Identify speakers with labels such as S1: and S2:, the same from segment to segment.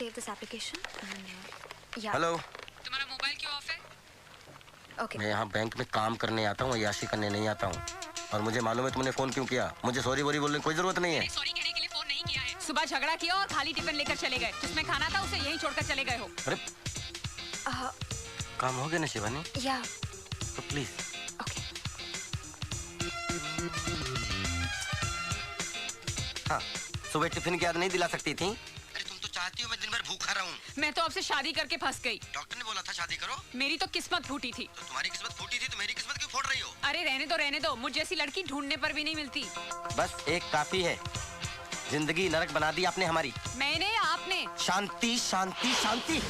S1: save this application and yeah.
S2: Hello.
S3: तुम्हारा mobile क्यों of है?
S1: Okay.
S2: मैं यहाँ बैंक में काम करने आता हूँ, याशी करने नहीं आता हूँ। और मुझे मालूम है तुमने फोन क्यों किया। मुझे सॉरी वोरी बोलने की कोई जरूरत नहीं है।
S3: सॉरी कहने के लिए फोन नहीं किया है। सुबह झगड़ा किया और खाली टिफिन लेकर चले गए। जिसमें खाना था उसे यहीं छोड़कर चले गए हो।
S2: अरे काम हो गया ना शिवानी?
S1: Yeah.
S2: तो प्लीज।
S1: Okay.
S2: हाँ, सुबह टिफिन की याद नहीं दिला सकती थी? अरे तुम तो चाहती हो मैं दिन भर भूखा रहूं।
S3: मैं तो आपसे शादी करके फंस गई।
S2: डॉक्टर ने बोला था शादी करो।
S3: मेरी तो किस्मत फूटी थी।
S2: तो तुम्हारी किस्मत फूटी थी तो मेरी किस्मत क्यों फोड़ रही हो?
S3: अरे रहने दो। मुझ जैसी लड़की ढूंढने पर भी नहीं मिलती।
S2: बस एक काफी है। जिंदगी नरक बना दी आपने हमारी।
S3: मैंने आपने।
S2: शांति शांति शांति।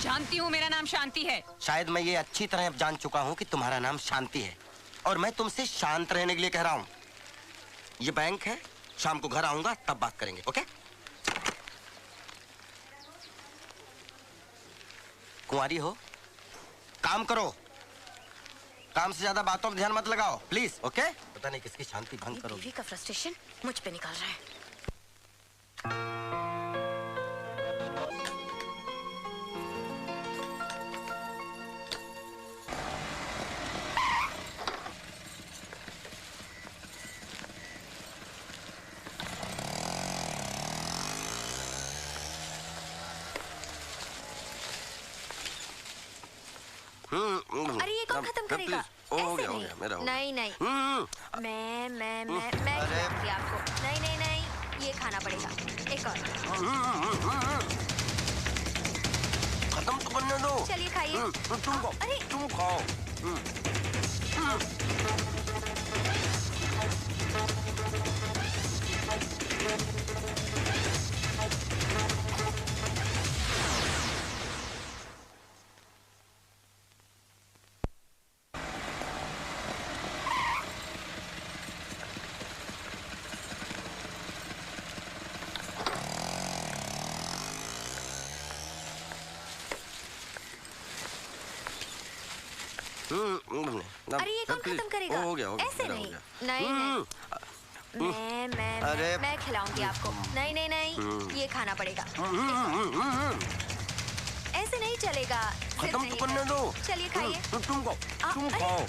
S3: जानती हूँ मेरा नाम शांति है।
S2: शायद मैं ये अच्छी तरह अब जान चुका हूँ कि तुम्हारा नाम शांति है और मैं तुमसे शांत रहने के लिए कह रहा हूँ। ये बैंक है, शाम को घर आऊंगा तब बात करेंगे, ओके? कुंवारी हो, काम करो। काम से ज्यादा बातों पर ध्यान मत लगाओ, प्लीज, ओके? पता नहीं किसकी शांति भंग करो।
S1: बीवी का फ्रस्ट्रेशन मुझ पे निकाल रहा है। अरे ये कौन खत्म करेगा?
S2: हो गया मेरा हो गया।
S1: नहीं मैं खिलाऊंगी आपको। नहीं ये खाना पड़ेगा। एक और।
S2: खत्म तो करने दो।
S1: चलिए खाइए।
S2: तुम खाओ।
S1: अरे ये कौन खत्म करेगा?
S2: हो गया
S1: ऐसे नहीं। मैं खिलाऊंगी आपको। नहीं ये खाना पड़ेगा। ऐसे नहीं चलेगा।
S2: खत्म तो करने दो।
S1: चलिए खाइए।
S2: तुम खाओ।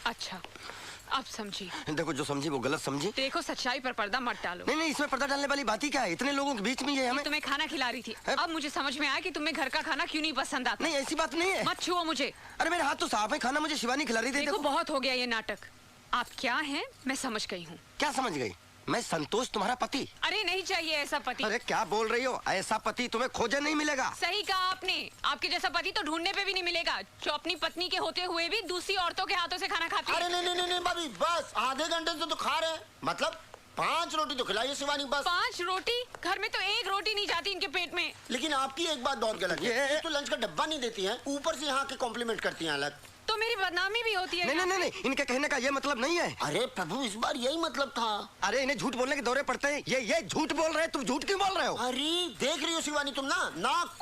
S3: अच्छा अब समझी।
S2: देखो जो समझी वो गलत समझी।
S3: देखो सच्चाई पर पर्दा मत डालो।
S2: नहीं इसमें पर्दा डालने वाली बात ही क्या है? इतने लोगों के बीच में ये हमें।
S3: तुम्हें खाना खिला रही थी। अब मुझे समझ में आया कि तुम्हें घर का खाना क्यों नहीं पसंद आता।
S2: नहीं ऐसी बात नहीं है।
S3: मत छुओ मुझे।
S2: अरे मेरे हाथ तो साफ है। खाना मुझे शिवानी खिला रही थी।
S3: देखो बहुत हो गया ये नाटक। आप क्या हैं मैं समझ गई हूँ।
S2: क्या समझ गई? मैं संतोष तुम्हारा पति।
S3: अरे नहीं चाहिए ऐसा पति।
S2: अरे क्या बोल रही हो? ऐसा पति तुम्हें खोजे नहीं मिलेगा।
S3: सही कहा आपने। आपके जैसा पति तो ढूंढने पे भी नहीं मिलेगा जो अपनी पत्नी के होते हुए भी दूसरी औरतों के हाथों से खाना खाती है।
S4: अरे नहीं भाभी बस आधे घंटे से तो खा रहे हैं। मतलब 5 रोटी तो खिलाइए शिवानी बस।
S3: 5 रोटी? घर में तो 1 रोटी नहीं जाती इनके पेट में।
S4: लेकिन आपकी एक बात बहुत गलत है। ये तो लंच का डब्बा नहीं देती हैं, ऊपर से यहाँ के कॉम्प्लीमेंट करती हैं अलग।
S3: तो मेरी बदनामी भी होती है।
S2: नहीं इनके कहने का ये मतलब नहीं है।
S4: अरे प्रभु इस बार यही मतलब था।
S2: अरे इन्हें झूठ बोलने के दौरे पड़ते हैं। ये झूठ बोल रहे हैं। तुम झूठ क्यों बोल रहे हो?
S4: अरे देख रही हो शिवानी तुम ना नाक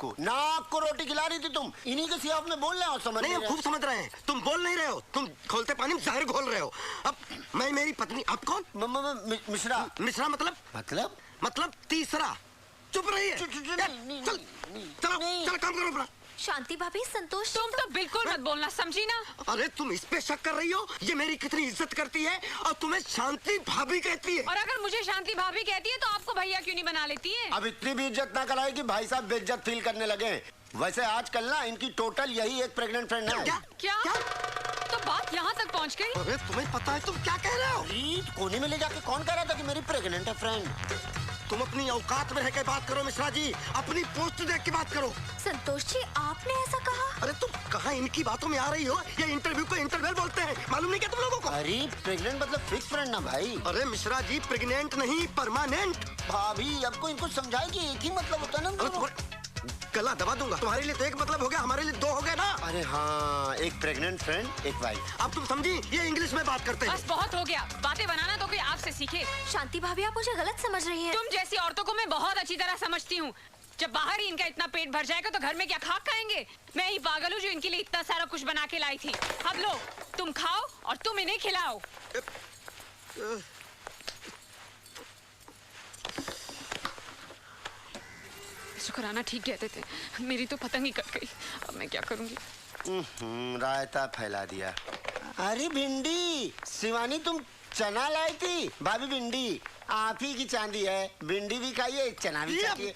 S4: को रोटी खिला रही थी तुम। इन्हीं के सियाफ में बोल रहे हो। समझ
S2: नहीं खूब समझ रहे हैं। तुम बोल नहीं रहे हो। तुम खोलते पानी में जहर घोल रहे हो। अब मैं मेरी पत्नी। आप कौन? मिश्रा मतलब तीसरा। चुप रहिए। चलो काम करो अपना।
S1: शांति भाभी संतोष
S3: तुम तो बिल्कुल मत बोलना समझी ना।
S2: अरे तुम इस पे शक कर रही हो? ये मेरी कितनी इज्जत करती है और तुम्हें शांति भाभी कहती है।
S3: और अगर मुझे शांति भाभी कहती है तो आपको भैया क्यों नहीं बना लेती है?
S4: अब इतनी भी इज्जत ना कराए कि भाई साहब बेइज्जत फील करने लगे। वैसे आजकल ना इनकी टोटल यही एक प्रेग्नेंट फ्रेंड है।
S3: क्या? तो बात यहाँ तक पहुँच गई।
S2: अरे तुम्हें पता है तुम क्या कह रहे हो?
S4: कोने में ले जाके कौन कह रहा था कि मेरी प्रेग्नेंट है फ्रेंड?
S2: तुम अपनी औकात में रह के बात करो मिश्रा जी। अपनी पोस्ट देख के बात करो।
S1: संतोष जी आपने ऐसा कहा?
S2: अरे तुम कहाँ इनकी बातों में आ रही हो? ये इंटरव्यू को इंटरवल बोलते हैं। मालूम नहीं क्या तुम लोगों को?
S4: अरे प्रेग्नेंट मतलब फिक्स फ्रेंड ना भाई।
S2: अरे मिश्रा जी प्रेग्नेंट नहीं परमानेंट।
S4: भाभी अब को इनको समझाएगी एक ही मतलब होता है ना।
S2: गला दबा दूंगा। तुम्हारे लिए तो एक मतलब हो गया, हमारे लिए 2 हो गए ना।
S4: अरे हाँ एक प्रेग्नेंट फ्रेंड एक वाइफ।
S2: अब तुम समझी? ये इंग्लिश में बात करते हैं।
S3: बस बहुत हो गया। बातें बनाना तो कोई आपसे सीखे।
S1: शांति भाभी आप मुझे गलत समझ रही हैं।
S3: तुम जैसी औरतों को मैं बहुत अच्छी तरह समझती हूँ। जब बाहर ही इनका इतना पेट भर जाएगा तो घर में क्या खाक खाएंगे? मैं ही पागल हूँ जो इनके लिए इतना सारा कुछ बना के लाई थी। अब लो, तुम खाओ और तुम इन्हें खिलाओ। शुक्राना ठीक कहते थे, मेरी तो पतंग ही कट गई। अब मैं क्या करूंगी?
S4: रायता फैला दिया। अरे भिंडी, शिवानी तुम चना लाई थी। भाभी भिंडी आप ही की चांदी है, भिंडी भी खाइए, चना भी खाइए।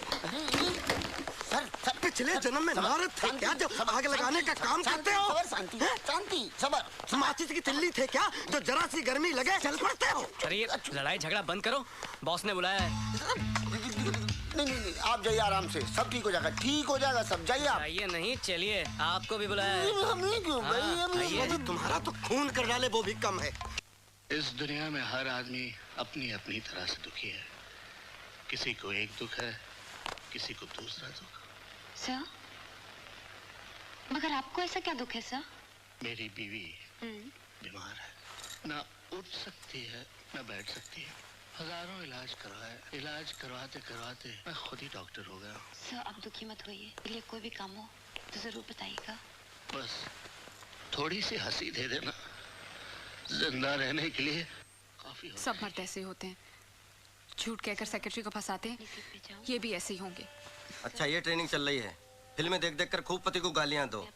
S2: सर पिछले जन्म में नारद थे क्या जो आग लगाने का काम करते हो?
S4: शांति शांति सबर।
S2: माचिस की तिल्ली थे क्या जो जरा सी गर्मी लगे चल पड़ते हो?
S5: अरे ये लड़ाई झगड़ा बंद करो, बॉस ने बुलाया है।
S4: नहीं, आप जाइए आराम से, सब ठीक हो जाएगा, ठीक हो जाएगा सब। जाइए आप।
S5: आइए नहीं, चलिए, आपको भी बुलाया है।
S4: हमें क्यों भाई?
S2: तुम्हारा तो खून कर डाले वो भी कम है।
S6: इस दुनिया में हर आदमी अपनी अपनी तरह से दुखी है। किसी को एक दुख है, किसी को दूसरा दुख।
S7: सर, मगर आपको ऐसा क्या दुख है सर?
S6: मेरी बीवी बीमार है, ना उठ सकती है ना बैठ सकती है। हजारों इलाज करवाए, इलाज करवाते करवाते मैं खुद ही डॉक्टर हो गया।
S7: सर आप दुखी मत होइए, इसलिए कोई भी काम हो तो जरूर बताइएगा।
S6: बस थोड़ी सी हंसी दे देना, जिंदा रहने के लिए काफी हो।
S3: सब मर्द ऐसे होते हैं, झूठ कहकर सेक्रेटरी को फंसाते हैं। ये भी ऐसे ही होंगे।
S2: अच्छा ये ट्रेनिंग चल रही है, फिल्में देख देख कर खूब पति को गालियां दो।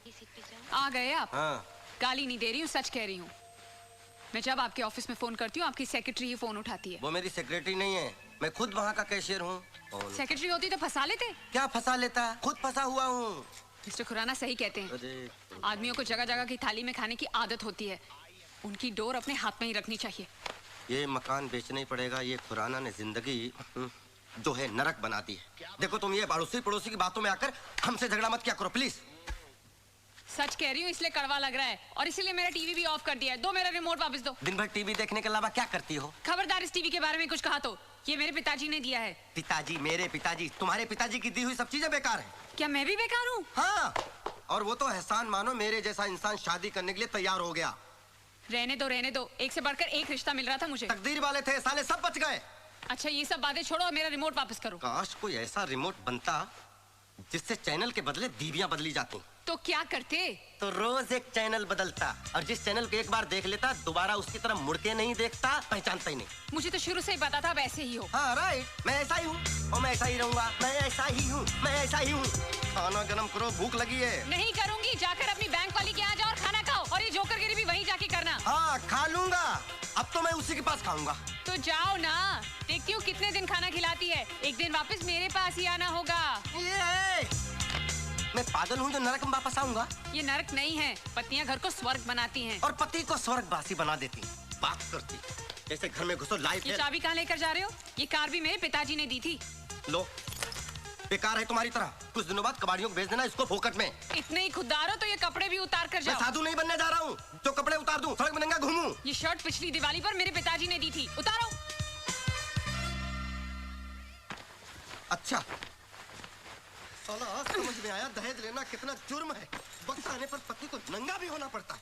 S3: आ गए आप?
S2: हाँ।
S3: गाली नहीं दे रही हूँ, सच कह रही हूँ। मैं जब आपके ऑफिस में फोन करती हूँ आपकी सेक्रेटरी ही फोन उठाती है।
S2: वो मेरी सेक्रेटरी नहीं है, मैं खुद वहाँ का कैशियर हूँ।
S3: सेक्रेटरी होती तो फंसा लेते।
S2: क्या फंसा लेता, खुद फंसा हुआ हूँ।
S3: मिस्टर खुराना सही कहते हैं, आदमियों को जगह जगह की थाली में खाने की आदत होती है, उनकी डोर अपने हाथ में ही रखनी चाहिए।
S2: ये मकान बेचना ही पड़ेगा, ये खुराना ने जिंदगी जो है नरक बना दी है। देखो तुम ये पड़ोसी पड़ोसी की बातों में आकर हमसे झगड़ा मत क्या करो प्लीज।
S3: सच कह रही हूँ, इसलिए कड़वा लग रहा है और इसीलिए मेरा टीवी भी ऑफ कर दिया है। दो मेरा रिमोट वापस दो।
S2: दिन भर टीवी देखने के अलावा क्या करती हो?
S3: खबरदार इस टीवी के बारे में कुछ कहा तो, ये मेरे पिताजी ने दिया है।
S2: पिताजी? मेरे पिताजी? तुम्हारे पिताजी की दी हुई सब चीजें बेकार है।
S3: क्या मैं भी बेकार हूँ?
S2: हाँ, और वो तो एहसान मानो मेरे जैसा इंसान शादी करने के लिए तैयार हो गया।
S3: रहने दो, एक से बढ़कर एक रिश्ता मिल रहा था मुझे।
S2: तकदीर वाले थे, साले सब बच गए।
S3: अच्छा ये सब बातें छोड़ो और मेरा रिमोट वापस करो।
S2: काश कोई ऐसा रिमोट बनता जिससे चैनल के बदले दीवियां बदली जाती।
S3: तो क्या करते?
S2: तो रोज एक चैनल बदलता, और जिस चैनल को एक बार देख लेता दोबारा उसकी तरफ मुड़ के नहीं देखता, पहचानता ही नहीं।
S3: मुझे तो शुरू से ही पता था वैसे ही हो।
S2: हाँ राइट, मैं ऐसा ही हूँ और मैं ऐसा ही रहूंगा। मैं ऐसा ही हूँ, मैं ऐसा ही हूँ। खाना गरम करो, भूख लगी है।
S3: नहीं करूंगी, जाकर अपनी बैंक वाली के यहाँ जाओ और खाना खाओ, और ये जोकरगिरी भी वहीं जाके करना।
S2: हाँ खा लूंगा, अब तो मैं उसी के पास खाऊंगा।
S3: तो जाओ ना, देखती हूँ कितने दिन खाना खिलाती है। एक दिन वापस मेरे पास ही आना होगा।
S2: मैं पागल हूँ जो नरक में वापस आऊंगा?
S3: ये नरक नहीं है, पत्नियां घर को स्वर्ग बनाती हैं।
S2: और पति को स्वर्गवासी बना देती। बात करती जैसे घर में घुसो लाइट।
S3: ये चाबी कहाँ लेकर जा रहे हो? ये कार भी मेरे पिताजी ने दी थी।
S2: लो, बेकार है तुम्हारी तरह। कुछ दिनों बाद कबाड़ियों को भेज देना इसको फोकट में।
S3: इतने ही खुददार हो तो ये कपड़े भी उतार कर जाओ।
S2: मैं साधु नहीं बनने जा रहा हूँ जो कपड़े उतार दूं, सड़क में नंगा घूमूं।
S3: ये शर्ट पिछली दिवाली पर मेरे पिताजी ने दी थी, उतारो।
S2: अच्छा साला आज समझ में आया दहेज लेना कितना जुर्म है। वक्त आने पर पति को नंगा भी होना पड़ता है।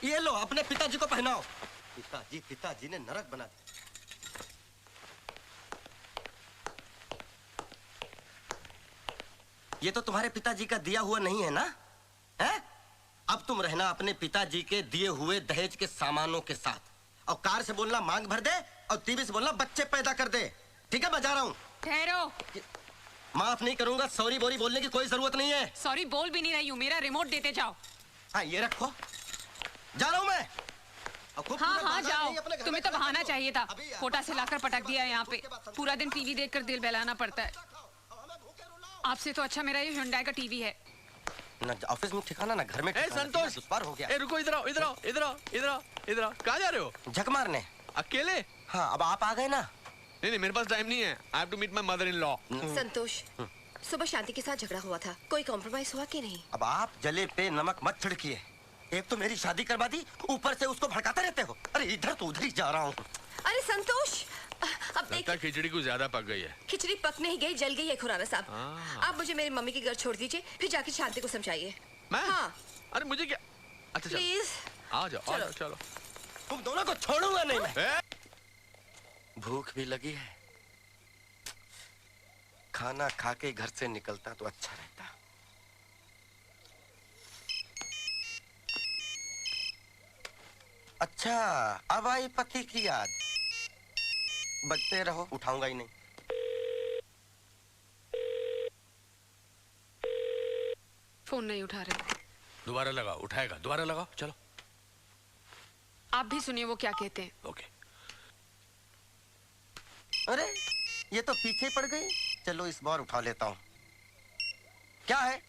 S2: ये लो अपने पिताजी को पहनाओ। पिताजी ने नरक बना दिया। ये तो तुम्हारे पिताजी का दिया हुआ नहीं है ना? हैं? अब तुम रहना अपने पिताजी के दिए हुए दहेज के सामानों के साथ, और कार से बोलना मांग भर दे और टीवी से बोलना बच्चे पैदा कर दे। ठीक है, मैं जा रहा हूँ।
S3: ठहरो।
S2: माफ नहीं करूंगा, सॉरी बोरी बोलने की कोई जरूरत नहीं है।
S3: सॉरी बोल भी नहीं रही हूँ, मेरा रिमोट देते जाओ।
S2: हाँ ये रखो, जा रहा हूँ मैं।
S3: हाँ जाओ, तुम्हें तो बहाना चाहिए था। कोटा से लाकर पटक दिया यहाँ पे। पूरा दिन टीवी देखकर दिल बहलाना पड़ता है। आपसे तो अच्छा मेरा ये हुंडई का टीवी है।
S2: ना ऑफिस में ठिकाना ना घर में।
S8: संतोष,
S2: दुश्वार हो गया।
S8: रुको, इधर आओ, इधर आओ, इधर आओ, इधर आओ, इधर आओ। कहाँ जा रहे हो?
S2: झक मारने।
S8: अकेले?
S2: हाँ, अब आप आ गए ना।
S8: नहीं, मेरे पास टाइम नहीं है। I have to meet my mother-in-law.
S9: संतोष, सुबह शांति के साथ झगड़ा हुआ था, कोई कॉम्प्रोमाइज हुआ कि नहीं?
S2: अब आप जले पे नमक मत छिड़किए। एक तो मेरी शादी करवा दी, ऊपर से उसको भड़काते रहते हो। अरे इधर तो उधर ही जा रहा हूँ।
S9: अरे संतोष, अब
S8: लगता है खिचड़ी कुछ ज्यादा पक गई है।
S9: खिचड़ी पक नहीं गई, जल गई है खुराना साहब। आप मुझे मेरी मम्मी के घर छोड़ दीजिए, फिर जाके शांति को समझाइए।
S8: मैं?
S9: हाँ।
S8: अरे मुझे क्या? अच्छा
S9: प्लीज
S8: आ जाओ, चलो।
S2: तुम दोनों को छोड़ूंगा नहीं मैं। भूख भी लगी है, खाना खा के घर से निकलता तो अच्छा रहता। अच्छा, अब आई पति की याद। बजते रहो, उठाऊंगा ही नहीं।
S3: फोन नहीं उठा रहे।
S8: दोबारा लगाओ, उठाएगा, दोबारा लगाओ, चलो।
S3: आप भी सुनिए वो क्या कहते हैं।
S8: ओके।
S2: अरे ये तो पीछे पड़ गई। चलो इस बार उठा लेता हूँ। क्या है?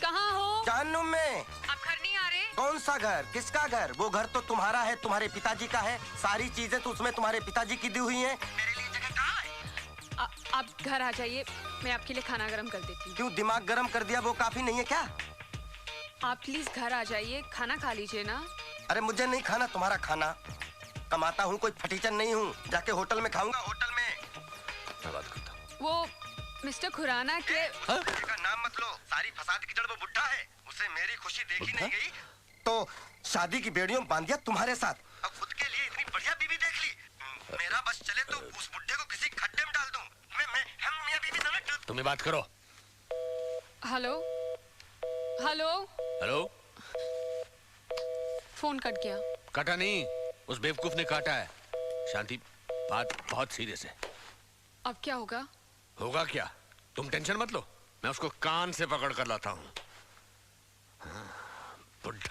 S3: कहाँ हो?
S2: जहन्नुम में।
S3: आप घर नहीं आ रहे?
S2: कौन सा घर? किसका घर? वो घर तो तुम्हारा है, तुम्हारे पिताजी का है। सारी चीजें तो उसमें तुम्हारे पिताजी की दी हुई हैं। मेरे लिए जगह कहाँ है?
S3: आप घर आ जाइए, मैं आपके लिए खाना गरम कर देती हूँ।
S2: क्यों दिमाग गरम कर दिया? वो काफी नहीं है क्या?
S3: आप प्लीज घर आ जाइए, खाना खा लीजिए ना।
S2: अरे मुझे नहीं खाना तुम्हारा खाना। कमाता हूँ, कोई फटीचन नहीं हूँ। जाके होटल में खाऊंगा, होटल में।
S8: मैं बात करता हूँ।
S3: वो मिस्टर खुराना के
S2: का नाम मत लो। सारी फसाद की जड़ वो बुड्ढा है। उसे मेरी खुशी देखी नहीं गई तो शादी की बेड़ियों बांध दिया तुम्हारे साथ। अब खुद के लिए इतनी बढ़िया बीवी देख ली। मेरा बस चले तो उस बुड्ढे को किसी खड्डे में डाल दूं। हम मियां बीवी दोनों।
S8: तुम्हें बात करो।
S3: Hello hello
S8: hello.
S3: Phone cut गया।
S8: काटा नहीं, उस बेवकूफ ने काटा है। शांति, बात बहुत सीरियस है।
S3: अब क्या होगा?
S8: होगा क्या? तुम टेंशन मत लो, मैं उसको कान से पकड़ कर लाता हूँ। बुढ़ा